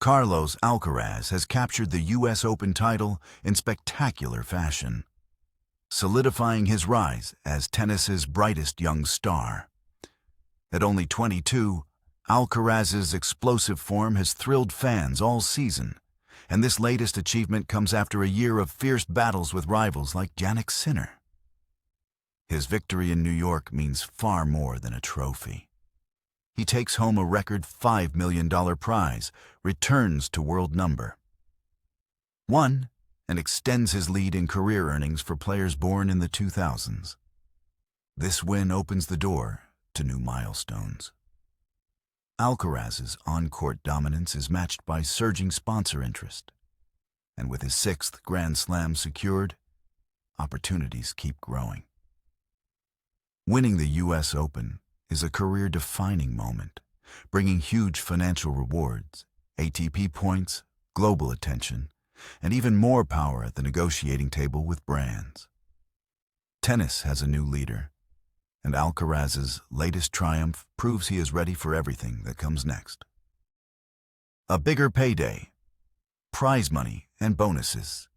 Carlos Alcaraz has captured the U.S. Open title in spectacular fashion, solidifying his rise as tennis's brightest young star. At only 22, Alcaraz's explosive form has thrilled fans all season, and this latest achievement comes after a year of fierce battles with rivals like Jannik Sinner. His victory in New York means far more than a trophy. He takes home a record $5 million prize, returns to world number one, and extends his lead in career earnings for players born in the 2000s. This win opens the door to new milestones. Alcaraz's on-court dominance is matched by surging sponsor interest, and with his 6th Grand Slam secured, opportunities keep growing. Winning the U.S. Open is a career-defining moment, bringing huge financial rewards, ATP points, global attention, and even more power at the negotiating table with brands. Tennis has a new leader, and Alcaraz's latest triumph proves he is ready for everything that comes next. A bigger payday, prize money, and bonuses.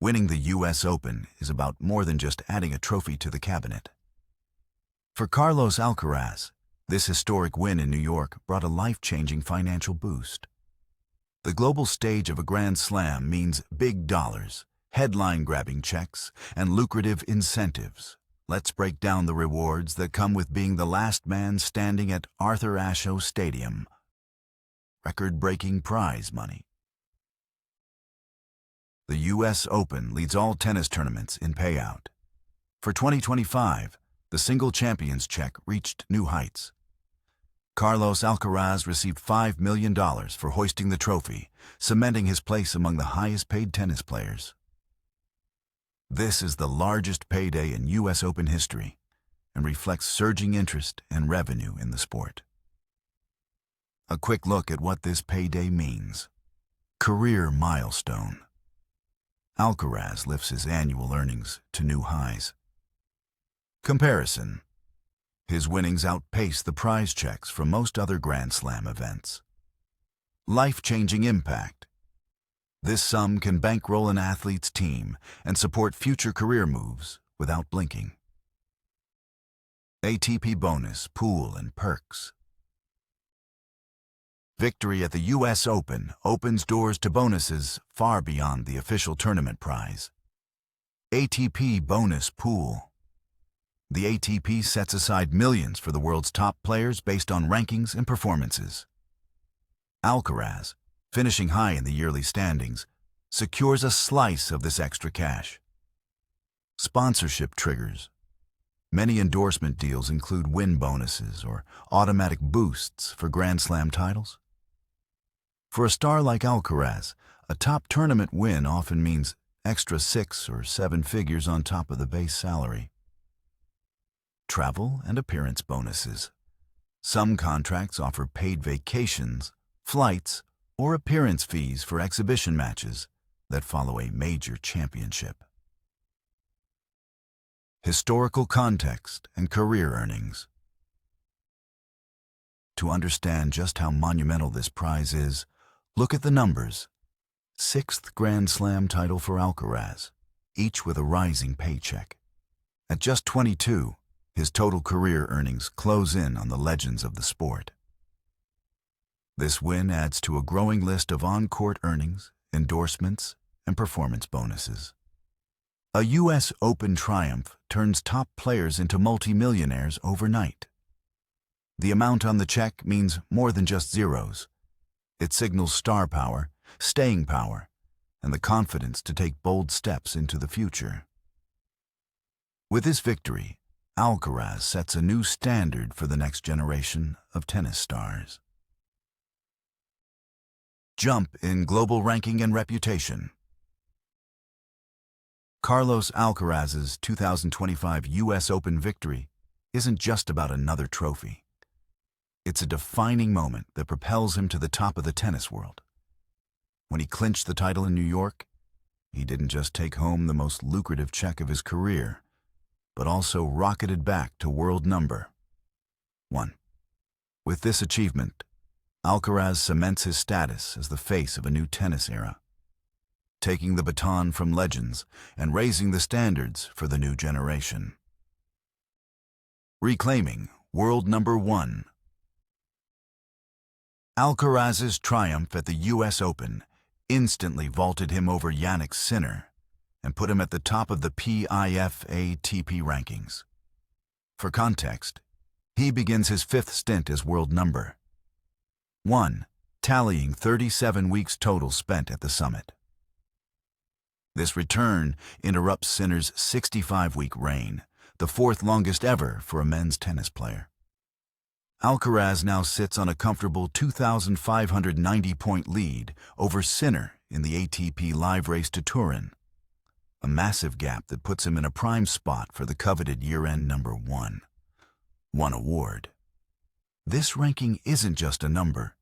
Winning the U.S. Open is about more than just adding a trophy to the cabinet. For Carlos Alcaraz, this historic win in New York brought a life-changing financial boost. The global stage of a Grand Slam means big dollars, headline-grabbing checks, and lucrative incentives. Let's break down the rewards that come with being the last man standing at Arthur Ashe Stadium. Record-breaking prize money. The U.S. Open leads all tennis tournaments in payout. For 2025, the single champions check reached new heights. Carlos Alcaraz received $5 million for hoisting the trophy, cementing his place among the highest-paid tennis players. This is the largest payday in U.S. Open history and reflects surging interest and revenue in the sport. A quick look at what this payday means. Career milestone. Alcaraz lifts his annual earnings to new highs. Comparison. His winnings outpace the prize checks from most other Grand Slam events. Life-changing impact. This sum can bankroll an athlete's team and support future career moves without blinking. ATP bonus, pool, and perks. Victory at the U.S. Open opens doors to bonuses far beyond the official tournament prize. ATP bonus pool. The ATP sets aside millions for the world's top players based on rankings and performances. Alcaraz, finishing high in the yearly standings, secures a slice of this extra cash. Sponsorship triggers. Many endorsement deals include win bonuses or automatic boosts for Grand Slam titles. For a star like Alcaraz, a top tournament win often means extra 6 or 7 figures on top of the base salary. Travel and appearance bonuses. Some contracts offer paid vacations, flights, or appearance fees for exhibition matches that follow a major championship. Historical context and career earnings. To understand just how monumental this prize is, look at the numbers. 6th Grand Slam title for Alcaraz, each with a rising paycheck. At just 22, his total career earnings close in on the legends of the sport. This win adds to a growing list of on-court earnings, endorsements, and performance bonuses. A U.S. Open triumph turns top players into multimillionaires overnight. The amount on the check means more than just zeros. It signals star power, staying power, and the confidence to take bold steps into the future. With this victory, Alcaraz sets a new standard for the next generation of tennis stars. Jump in global ranking and reputation. Carlos Alcaraz's 2025 U.S. Open victory isn't just about another trophy. It's a defining moment that propels him to the top of the tennis world. When he clinched the title in New York, he didn't just take home the most lucrative check of his career, but also rocketed back to world number one. With this achievement, Alcaraz cements his status as the face of a new tennis era, taking the baton from legends and raising the standards for the new generation. Reclaiming world number 1. Alcaraz's triumph at the U.S. Open instantly vaulted him over Jannik Sinner and put him at the top of the PIF ATP rankings. For context, he begins his 5th stint as world number 1, tallying 37 weeks total spent at the summit. This return interrupts Sinner's 65-week reign, the 4th longest ever for a men's tennis player. Alcaraz now sits on a comfortable 2,590-point lead over Sinner in the ATP live race to Turin, a massive gap that puts him in a prime spot for the coveted year-end number 1 award. This ranking isn't just a number.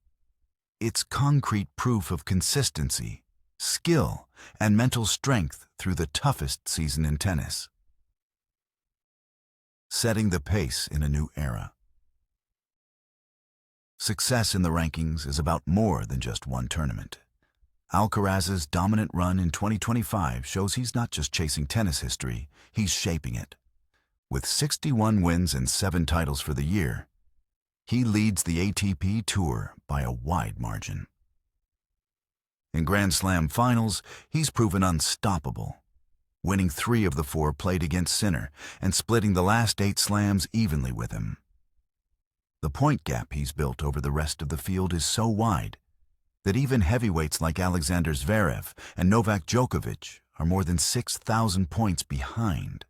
It's concrete proof of consistency, skill, and mental strength through the toughest season in tennis. Setting the pace in a new era. Success in the rankings is about more than just one tournament. Alcaraz's dominant run in 2025 shows he's not just chasing tennis history, he's shaping it. With 61 wins and 7 titles for the year, he leads the ATP Tour by a wide margin. In Grand Slam finals, he's proven unstoppable, winning 3 of the 4 played against Sinner and splitting the last 8 slams evenly with him. The point gap he's built over the rest of the field is so wide that even heavyweights like Alexander Zverev and Novak Djokovic are more than 6,000 points behind.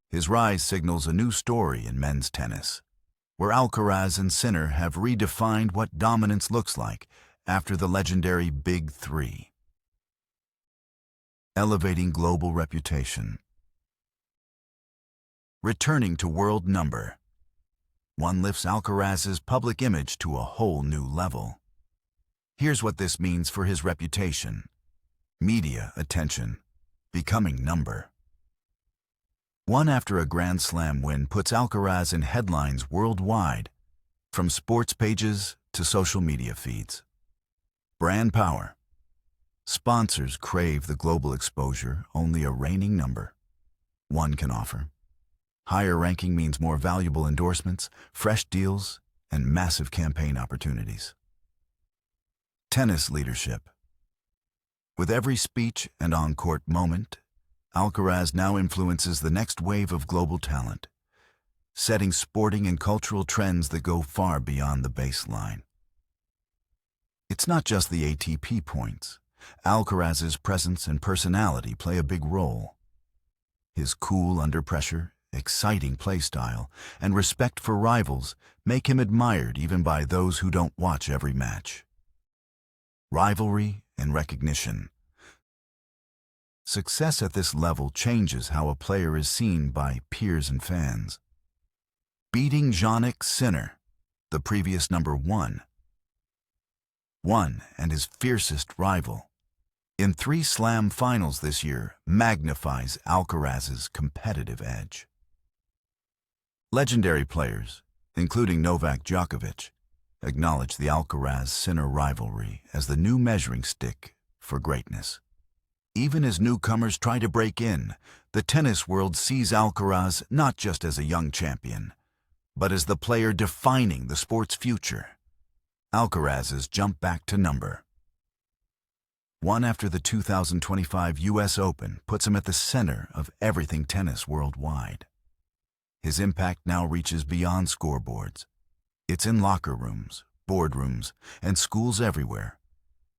His rise signals a new story in men's tennis, where Alcaraz and Sinner have redefined what dominance looks like after the legendary Big Three. Elevating global reputation. Returning to world number 1 lifts Alcaraz's public image to a whole new level. Here's what this means for his reputation. Media attention. Becoming number 1 after a Grand Slam win puts Alcaraz in headlines worldwide, from sports pages to social media feeds. Brand power. Sponsors crave the global exposure only a reigning number 1 can offer. Higher ranking means more valuable endorsements, fresh deals, and massive campaign opportunities. Tennis leadership. With every speech and on-court moment, Alcaraz now influences the next wave of global talent, setting sporting and cultural trends that go far beyond the baseline. It's not just the ATP points. Alcaraz's presence and personality play a big role. His cool under pressure, exciting play style, and respect for rivals make him admired even by those who don't watch every match. Rivalry and recognition. Success at this level changes how a player is seen by peers and fans. Beating Jannik Sinner, the previous number 1 and his fiercest rival, in 3 Slam finals this year magnifies Alcaraz's competitive edge. Legendary players, including Novak Djokovic, acknowledge the Alcaraz-Sinner rivalry as the new measuring stick for greatness. Even as newcomers try to break in, the tennis world sees Alcaraz not just as a young champion, but as the player defining the sport's future. Alcaraz's jump back to number 1 after the 2025 U.S. Open puts him at the center of everything tennis worldwide. His impact now reaches beyond scoreboards. It's in locker rooms, boardrooms, and schools everywhere.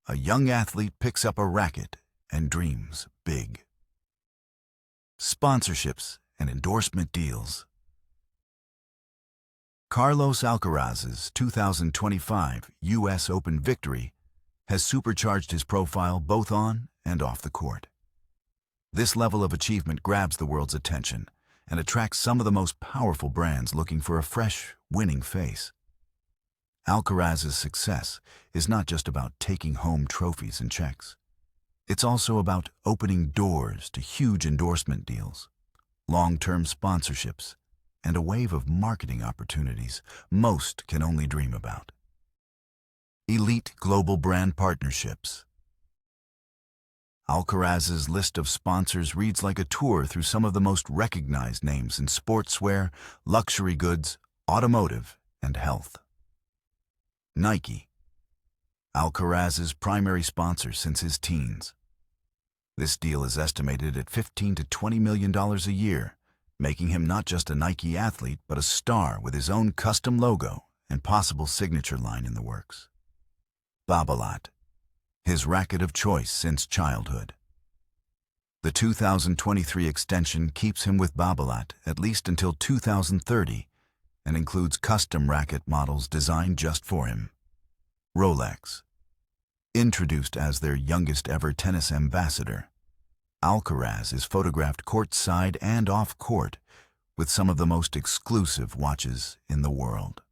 A young athlete picks up a racket and dreams big. Sponsorships and endorsement deals. Carlos Alcaraz's 2025 U.S. Open victory has supercharged his profile both on and off the court. This level of achievement grabs the world's attention and attracts some of the most powerful brands looking for a fresh, winning face. Alcaraz's success is not just about taking home trophies and checks. It's also about opening doors to huge endorsement deals, long-term sponsorships, and a wave of marketing opportunities most can only dream about. Elite global brand partnerships. Alcaraz's list of sponsors reads like a tour through some of the most recognized names in sportswear, luxury goods, automotive, and health. Nike. Alcaraz's primary sponsor since his teens. This deal is estimated at $15 to $20 million a year, making him not just a Nike athlete, but a star with his own custom logo and possible signature line in the works. Babolat, his racket of choice since childhood. The 2023 extension keeps him with Babolat at least until 2030 and includes custom racket models designed just for him. Rolex. Introduced as their youngest ever tennis ambassador, Alcaraz is photographed courtside and off-court with some of the most exclusive watches in the world.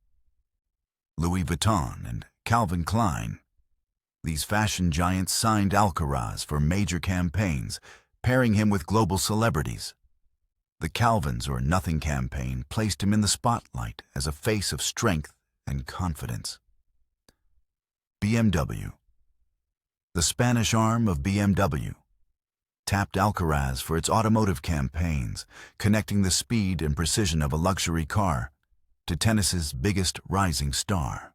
Louis Vuitton and Calvin Klein. These fashion giants signed Alcaraz for major campaigns, pairing him with global celebrities. The Calvin's or Nothing campaign placed him in the spotlight as a face of strength and confidence. BMW. The Spanish arm of BMW tapped Alcaraz for its automotive campaigns, connecting the speed and precision of a luxury car to tennis's biggest rising star.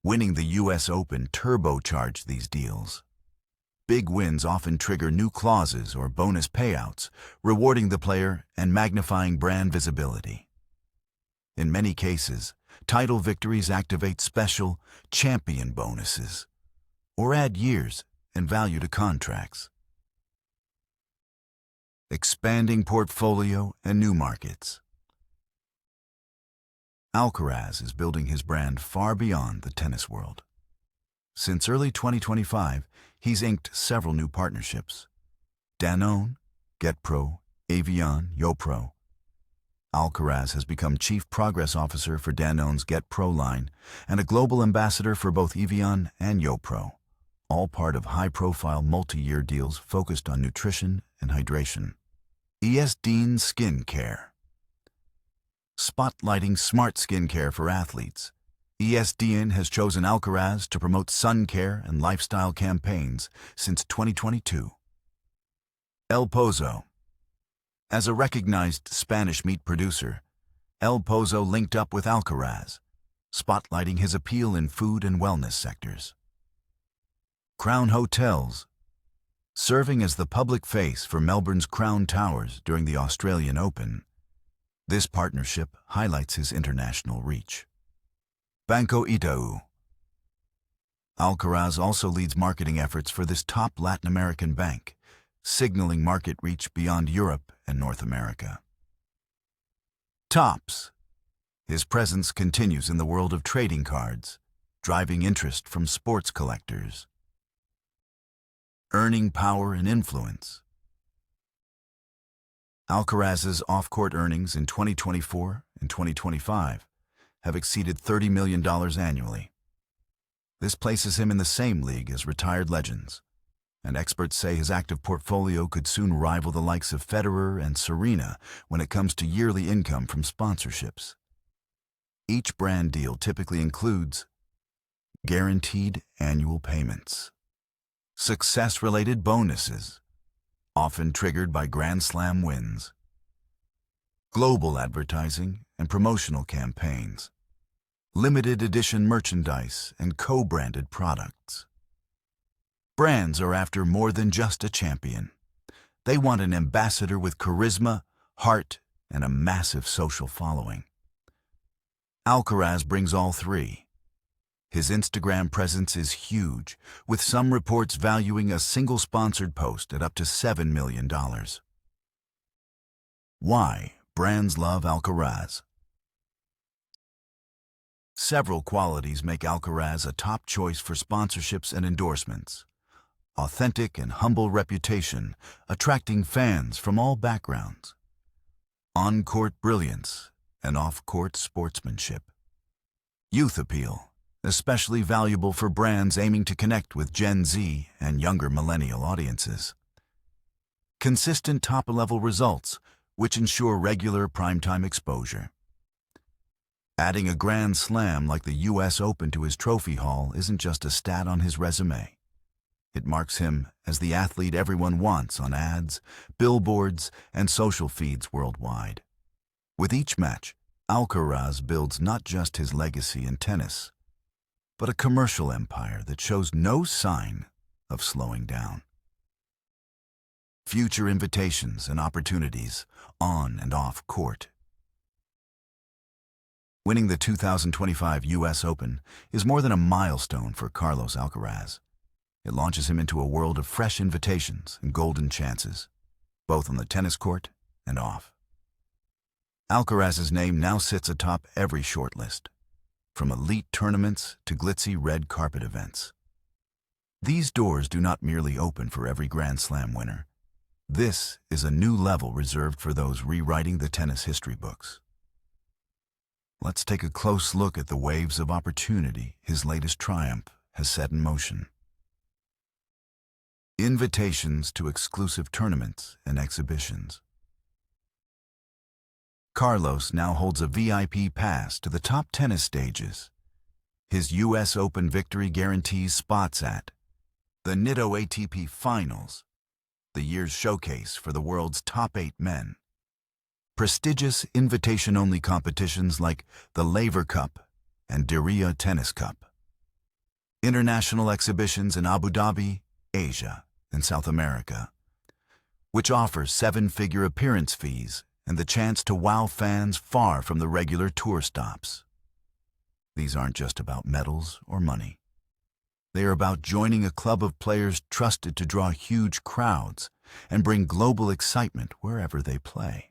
Winning the US Open turbocharged these deals. Big wins often trigger new clauses or bonus payouts, rewarding the player and magnifying brand visibility. In many cases, title victories activate special champion bonuses or add years and value to contracts. Expanding portfolio and new markets. Alcaraz is building his brand far beyond the tennis world. Since early 2025, he's inked several new partnerships. Danone, GetPro, Evian, YoPro. Alcaraz has become Chief Progress Officer for Danone's GetPro line and a global ambassador for both Evian and YoPro, all part of high-profile multi-year deals focused on nutrition and hydration. ESDN Skin Care. Spotlighting smart skincare for athletes, ESDN has chosen Alcaraz to promote sun care and lifestyle campaigns since 2022. El Pozo. As a recognized Spanish meat producer, El Pozo linked up with Alcaraz, spotlighting his appeal in food and wellness sectors. Crown Hotels. Serving as the public face for Melbourne's Crown Towers during the Australian Open, this partnership highlights his international reach. Banco Itaú. Alcaraz also leads marketing efforts for this top Latin American bank, signaling market reach beyond Europe and North America. Topps. His presence continues in the world of trading cards, driving interest from sports collectors. Earning power and influence. Alcaraz's off-court earnings in 2024 and 2025 have exceeded $30 million annually. This places him in the same league as retired legends, and experts say his active portfolio could soon rival the likes of Federer and Serena when it comes to yearly income from sponsorships. Each brand deal typically includes guaranteed annual payments, success-related bonuses, often triggered by Grand Slam wins, global advertising and promotional campaigns, limited edition merchandise and co-branded products. Brands are after more than just a champion. They want an ambassador with charisma, heart, and a massive social following. Alcaraz brings all three. His Instagram presence is huge, with some reports valuing a single sponsored post at up to $7 million. Why brands love Alcaraz? Several qualities make Alcaraz a top choice for sponsorships and endorsements. Authentic and humble reputation, attracting fans from all backgrounds. On-court brilliance and off-court sportsmanship. Youth appeal, especially valuable for brands aiming to connect with Gen Z and younger millennial audiences. Consistent top-level results, which ensure regular primetime exposure. Adding a Grand Slam like the U.S. Open to his trophy haul isn't just a stat on his resume. It marks him as the athlete everyone wants on ads, billboards, and social feeds worldwide. With each match, Alcaraz builds not just his legacy in tennis, but a commercial empire that shows no sign of slowing down. Future invitations and opportunities on and off court. Winning the 2025 U.S. Open is more than a milestone for Carlos Alcaraz. It launches him into a world of fresh invitations and golden chances, both on the tennis court and off. Alcaraz's name now sits atop every shortlist, from elite tournaments to glitzy red carpet events. These doors do not merely open for every Grand Slam winner. This is a new level reserved for those rewriting the tennis history books. Let's take a close look at the waves of opportunity his latest triumph has set in motion. Invitations to exclusive tournaments and exhibitions. Carlos now holds a VIP pass to the top tennis stages. His U.S. Open victory guarantees spots at the Nitto ATP Finals, the year's showcase for the world's top 8 men. Prestigious invitation-only competitions like the Laver Cup and Diriyah Tennis Cup. International exhibitions in Abu Dhabi, Asia, and South America, which offers 7-figure appearance fees and the chance to wow fans far from the regular tour stops. These aren't just about medals or money. They are about joining a club of players trusted to draw huge crowds and bring global excitement wherever they play.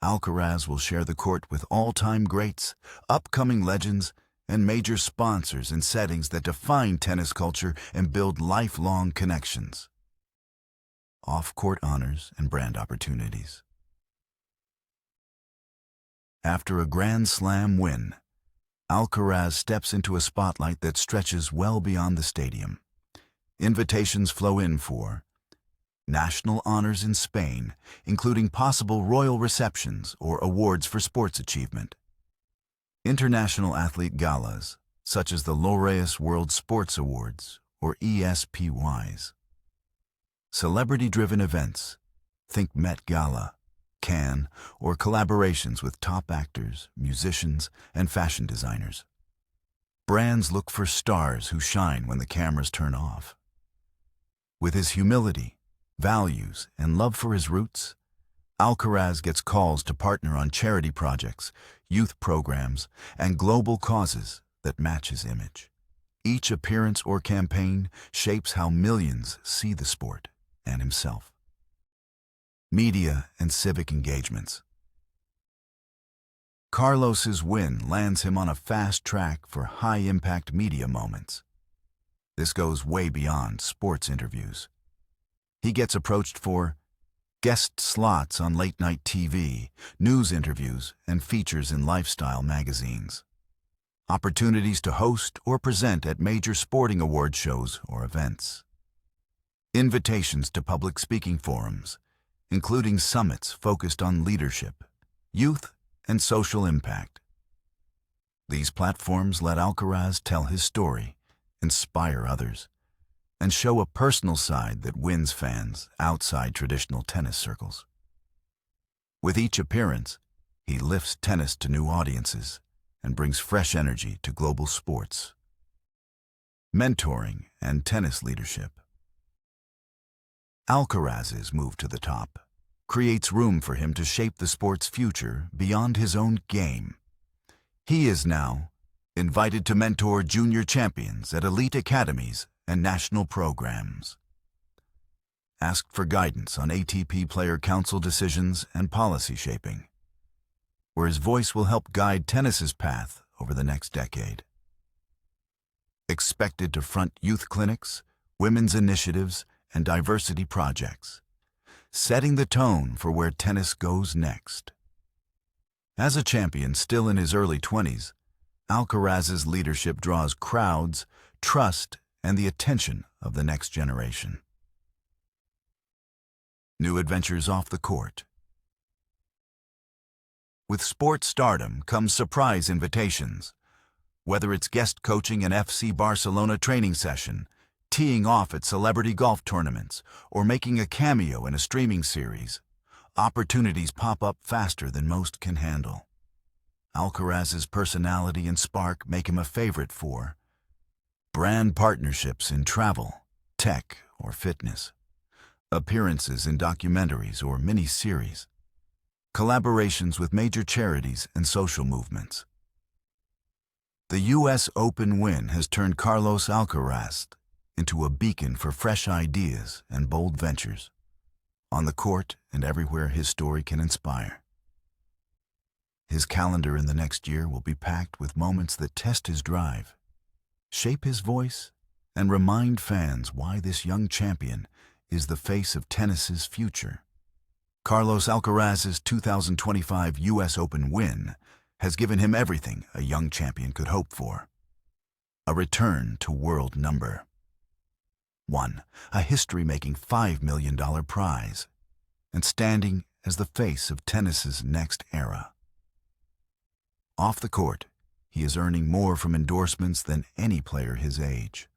Alcaraz will share the court with all-time greats, upcoming legends, and major sponsors in settings that define tennis culture and build lifelong connections. Off-court honors and brand opportunities. After a Grand Slam win, Alcaraz steps into a spotlight that stretches well beyond the stadium. Invitations flow in for national honors in Spain, including possible royal receptions or awards for sports achievement. International athlete galas, such as the Laureus World Sports Awards, or ESPYs. Celebrity-driven events, think Met Gala, Cannes, or collaborations with top actors, musicians, and fashion designers. Brands look for stars who shine when the cameras turn off. With his humility, values, and love for his roots, Alcaraz gets calls to partner on charity projects, youth programs, and global causes that match his image. Each appearance or campaign shapes how millions see the sport and himself. Media and civic engagements. Carlos's win lands him on a fast track for high-impact media moments. This goes way beyond sports interviews. He gets approached for guest slots on late-night TV, news interviews, and features in lifestyle magazines. Opportunities to host or present at major sporting award shows or events. Invitations to public speaking forums, including summits focused on leadership, youth, and social impact. These platforms let Alcaraz tell his story, inspire others, and show a personal side that wins fans outside traditional tennis circles. With each appearance, he lifts tennis to new audiences and brings fresh energy to global sports. Mentoring and tennis leadership. Alcaraz's move to the top creates room for him to shape the sport's future beyond his own game. He is now invited to mentor junior champions at elite academies and national programs. Asked for guidance on ATP Player Council decisions and policy shaping, where his voice will help guide tennis's path over the next decade. Expected to front youth clinics, women's initiatives, and diversity projects, setting the tone for where tennis goes next. As a champion still in his early 20s, Alcaraz's leadership draws crowds, trust, and the attention of the next generation. New adventures off the court. With sports stardom comes surprise invitations. Whether it's guest coaching an FC Barcelona training session, teeing off at celebrity golf tournaments, or making a cameo in a streaming series, opportunities pop up faster than most can handle. Alcaraz's personality and spark make him a favorite for brand partnerships in travel, tech, or fitness, appearances in documentaries or mini-series, collaborations with major charities and social movements. The U.S. Open win has turned Carlos Alcaraz into a beacon for fresh ideas and bold ventures, on the court and everywhere his story can inspire. His calendar in the next year will be packed with moments that test his drive, shape his voice, and remind fans why this young champion is the face of tennis's future. Carlos Alcaraz's 2025 U.S. Open win has given him everything a young champion could hope for. A return to world number 1, a history-making $5 million prize, and standing as the face of tennis's next era. Off the court, he is earning more from endorsements than any player his age,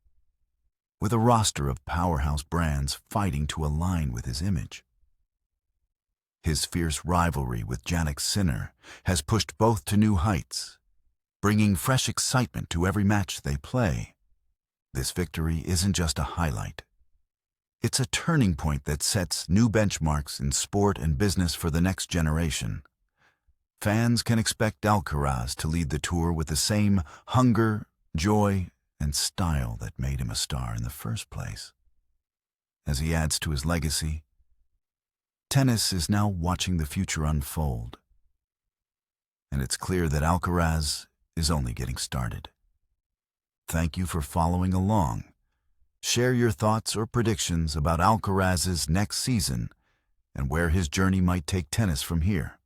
with a roster of powerhouse brands fighting to align with his image. His fierce rivalry with Jannik Sinner has pushed both to new heights, bringing fresh excitement to every match they play. This victory isn't just a highlight. It's a turning point that sets new benchmarks in sport and business for the next generation. Fans can expect Alcaraz to lead the tour with the same hunger, joy, and style that made him a star in the first place. As he adds to his legacy, tennis is now watching the future unfold, and it's clear that Alcaraz is only getting started. Thank you for following along. Share your thoughts or predictions about Alcaraz's next season and where his journey might take tennis from here.